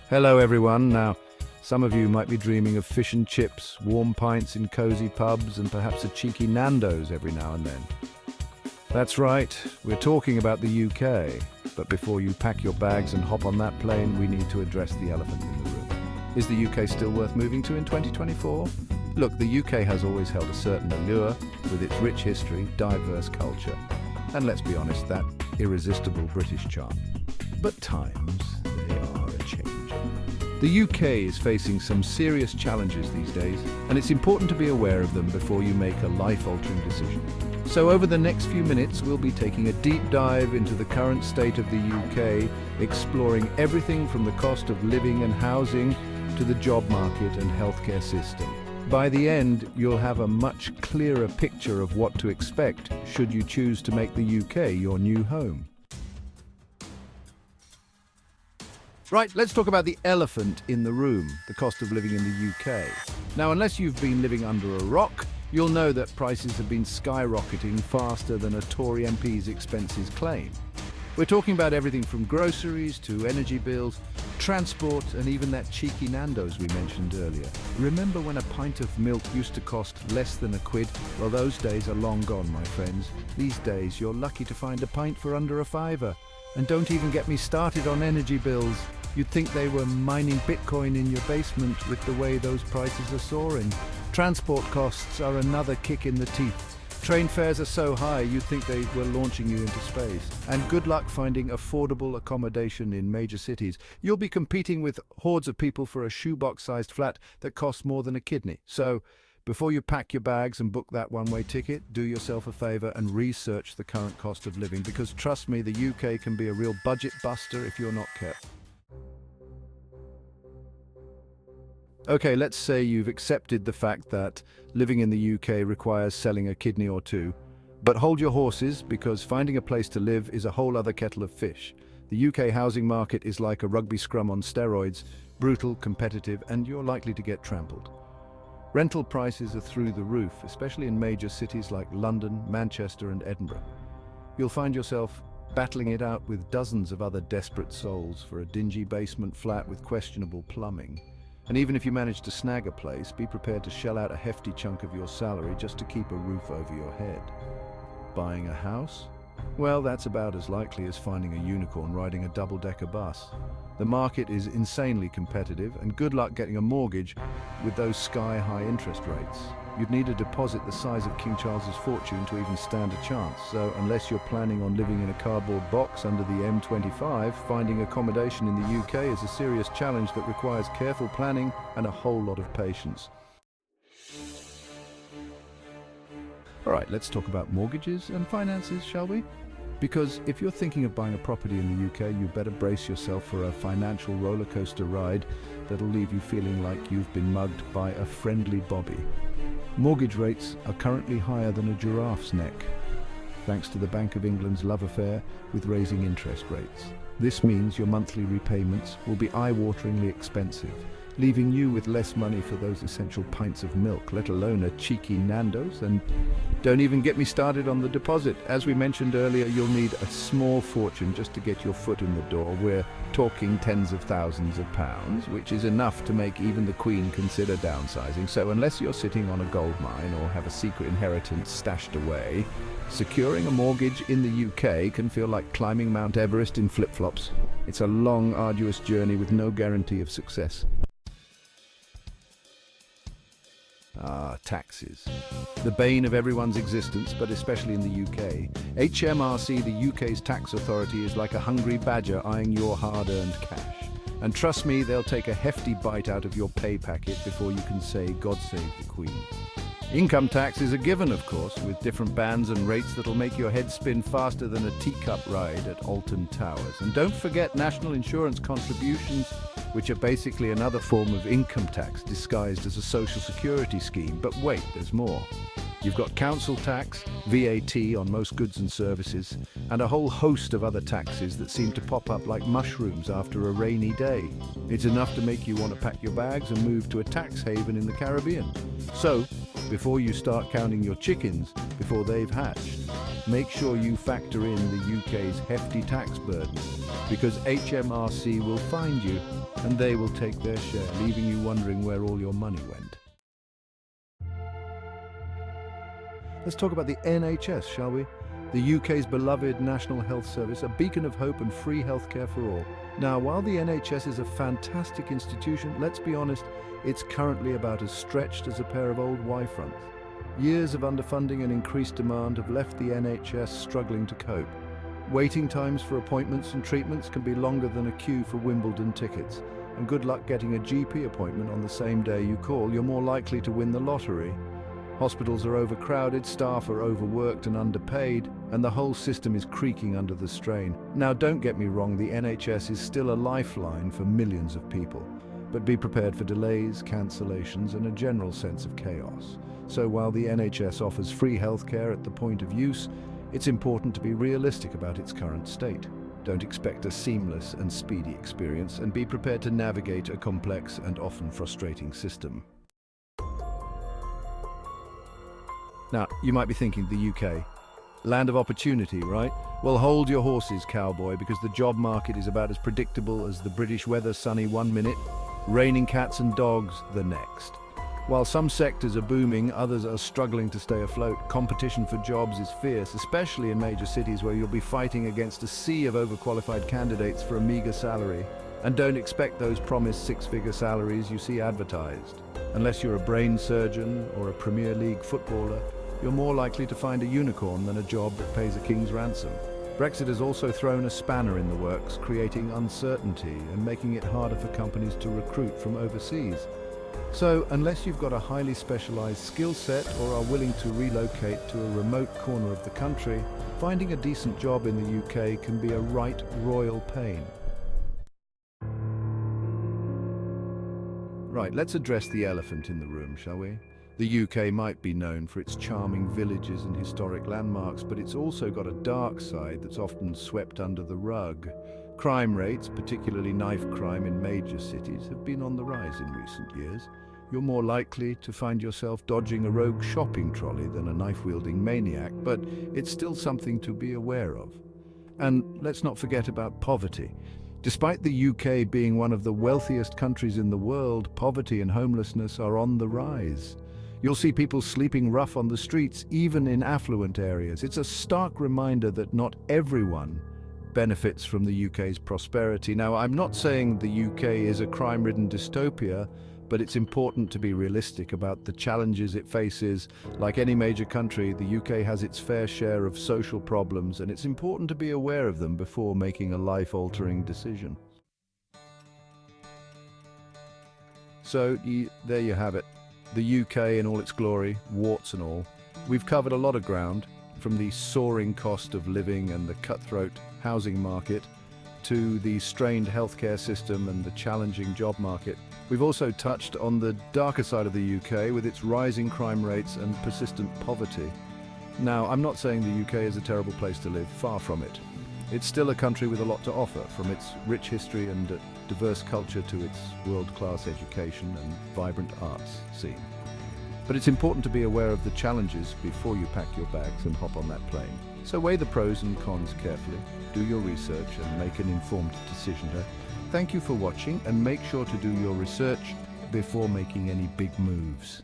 Hello everyone. Now, some of you might be dreaming of fish and chips, warm pints in cozy pubs, and perhaps a cheeky Nando's every now and then. That's right, we're talking about the UK. But before you pack your bags and hop on that plane, we need to address the elephant in the room. Is the UK still worth moving to in 2024? Look, the UK has always held a certain allure with its rich history, diverse culture, and let's be honest, that irresistible British charm. But times, they are a-changing. The UK is facing some serious challenges these days, and it's important to be aware of them before you make a life-altering decision. So over the next few minutes, we'll be taking a deep dive into the current state of the UK, exploring everything from the cost of living and housing to the job market and healthcare system. By the end, you'll have a much clearer picture of what to expect should you choose to make the UK your new home. Right, let's talk about the elephant in the room, the cost of living in the UK. Now, unless you've been living under a rock, you'll know that prices have been skyrocketing faster than a Tory MP's expenses claim. We're talking about everything from groceries to energy bills, transport, and even that cheeky Nando's we mentioned earlier. Remember when a pint of milk used to cost less than £1? Well, those days are long gone, my friends. These days, you're lucky to find a pint for under £5. And don't even get me started on energy bills. You'd think they were mining Bitcoin in your basement with the way those prices are soaring. Transport costs are another kick in the teeth. Train fares are so high you'd think they were launching you into space. And good luck finding affordable accommodation in major cities. You'll be competing with hordes of people for a shoebox-sized flat that costs more than a kidney. So, before you pack your bags and book that one-way ticket, do yourself a favour and research the current cost of living, because trust me, the UK can be a real budget buster if you're not careful. Okay, let's say you've accepted the fact that living in the UK requires selling a kidney or two, but hold your horses, because finding a place to live is a whole other kettle of fish. The UK housing market is like a rugby scrum on steroids, brutal, competitive, and you're likely to get trampled. Rental prices are through the roof, especially in major cities like London, Manchester, and Edinburgh. You'll find yourself battling it out with dozens of other desperate souls for a dingy basement flat with questionable plumbing. And even if you manage to snag a place, be prepared to shell out a hefty chunk of your salary just to keep a roof over your head. Buying a house? Well, that's about as likely as finding a unicorn riding a double-decker bus. The market is insanely competitive, and good luck getting a mortgage with those sky-high interest rates. You'd need a deposit the size of King Charles's fortune to even stand a chance. So unless you're planning on living in a cardboard box under the M25, finding accommodation in the UK is a serious challenge that requires careful planning and a whole lot of patience. All right, let's talk about mortgages and finances, shall we? Because if you're thinking of buying a property in the UK, you better brace yourself for a financial roller coaster ride that'll leave you feeling like you've been mugged by a friendly Bobby. Mortgage rates are currently higher than a giraffe's neck, thanks to the Bank of England's love affair with raising interest rates. This means your monthly repayments will be eye-wateringly expensive, leaving you with less money for those essential pints of milk, let alone a cheeky Nando's. And don't even get me started on the deposit. As we mentioned earlier, you'll need a small fortune just to get your foot in the door. We're talking tens of thousands of pounds, which is enough to make even the Queen consider downsizing. So unless you're sitting on a gold mine or have a secret inheritance stashed away, securing a mortgage in the UK can feel like climbing Mount Everest in flip-flops. It's a long, arduous journey with no guarantee of success. Taxes. The bane of everyone's existence, but especially in the UK. HMRC, the UK's tax authority, is like a hungry badger eyeing your hard-earned cash. And trust me, they'll take a hefty bite out of your pay packet before you can say, God save the Queen. Income tax is a given, of course, with different bands and rates that'll make your head spin faster than a teacup ride at Alton Towers. And don't forget national insurance contributions, which are basically another form of income tax disguised as a social security scheme. But wait, there's more. You've got council tax, VAT on most goods and services, and a whole host of other taxes that seem to pop up like mushrooms after a rainy day. It's enough to make you want to pack your bags and move to a tax haven in the Caribbean. So, before you start counting your chickens before they've hatched, make sure you factor in the UK's hefty tax burden, because HMRC will find you and they will take their share, leaving you wondering where all your money went. Let's talk about the NHS, shall we? The UK's beloved National Health Service, a beacon of hope and free healthcare for all. Now, while the NHS is a fantastic institution, let's be honest, it's currently about as stretched as a pair of old Y-fronts. Years of underfunding and increased demand have left the NHS struggling to cope. Waiting times for appointments and treatments can be longer than a queue for Wimbledon tickets. And good luck getting a GP appointment on the same day you call. You're more likely to win the lottery. Hospitals are overcrowded, staff are overworked and underpaid, and the whole system is creaking under the strain. Now, don't get me wrong, the NHS is still a lifeline for millions of people. But be prepared for delays, cancellations, and a general sense of chaos. So while the NHS offers free healthcare at the point of use, it's important to be realistic about its current state. Don't expect a seamless and speedy experience, and be prepared to navigate a complex and often frustrating system. Now, you might be thinking, the UK, land of opportunity, right? Well, hold your horses, cowboy, because the job market is about as predictable as the British weather: sunny one minute, raining cats and dogs the next. While some sectors are booming, others are struggling to stay afloat. Competition for jobs is fierce, especially in major cities where you'll be fighting against a sea of overqualified candidates for a meager salary. And don't expect those promised six-figure salaries you see advertised. Unless you're a brain surgeon or a Premier League footballer, you're more likely to find a unicorn than a job that pays a king's ransom. Brexit has also thrown a spanner in the works, creating uncertainty and making it harder for companies to recruit from overseas. So, unless you've got a highly specialized skill set or are willing to relocate to a remote corner of the country, finding a decent job in the UK can be a right royal pain. Right, let's address the elephant in the room, shall we? The UK might be known for its charming villages and historic landmarks, but it's also got a dark side that's often swept under the rug. Crime rates, particularly knife crime in major cities, have been on the rise in recent years. You're more likely to find yourself dodging a rogue shopping trolley than a knife-wielding maniac, but it's still something to be aware of. And let's not forget about poverty. Despite the UK being one of the wealthiest countries in the world, poverty and homelessness are on the rise. You'll see people sleeping rough on the streets, even in affluent areas. It's a stark reminder that not everyone benefits from the UK's prosperity. Now, I'm not saying the UK is a crime-ridden dystopia, but it's important to be realistic about the challenges it faces. Like any major country, the UK has its fair share of social problems, and it's important to be aware of them before making a life-altering decision. So, there you have it. The UK in all its glory, warts and all. We've covered a lot of ground, from the soaring cost of living and the cutthroat housing market to the strained healthcare system and the challenging job market. We've also touched on the darker side of the UK with its rising crime rates and persistent poverty. Now, I'm not saying the UK is a terrible place to live, far from it. It's still a country with a lot to offer, from its rich history and diverse culture to its world-class education and vibrant arts scene. But it's important to be aware of the challenges before you pack your bags and hop on that plane. So weigh the pros and cons carefully, do your research and make an informed decision. Thank you for watching, and make sure to do your research before making any big moves.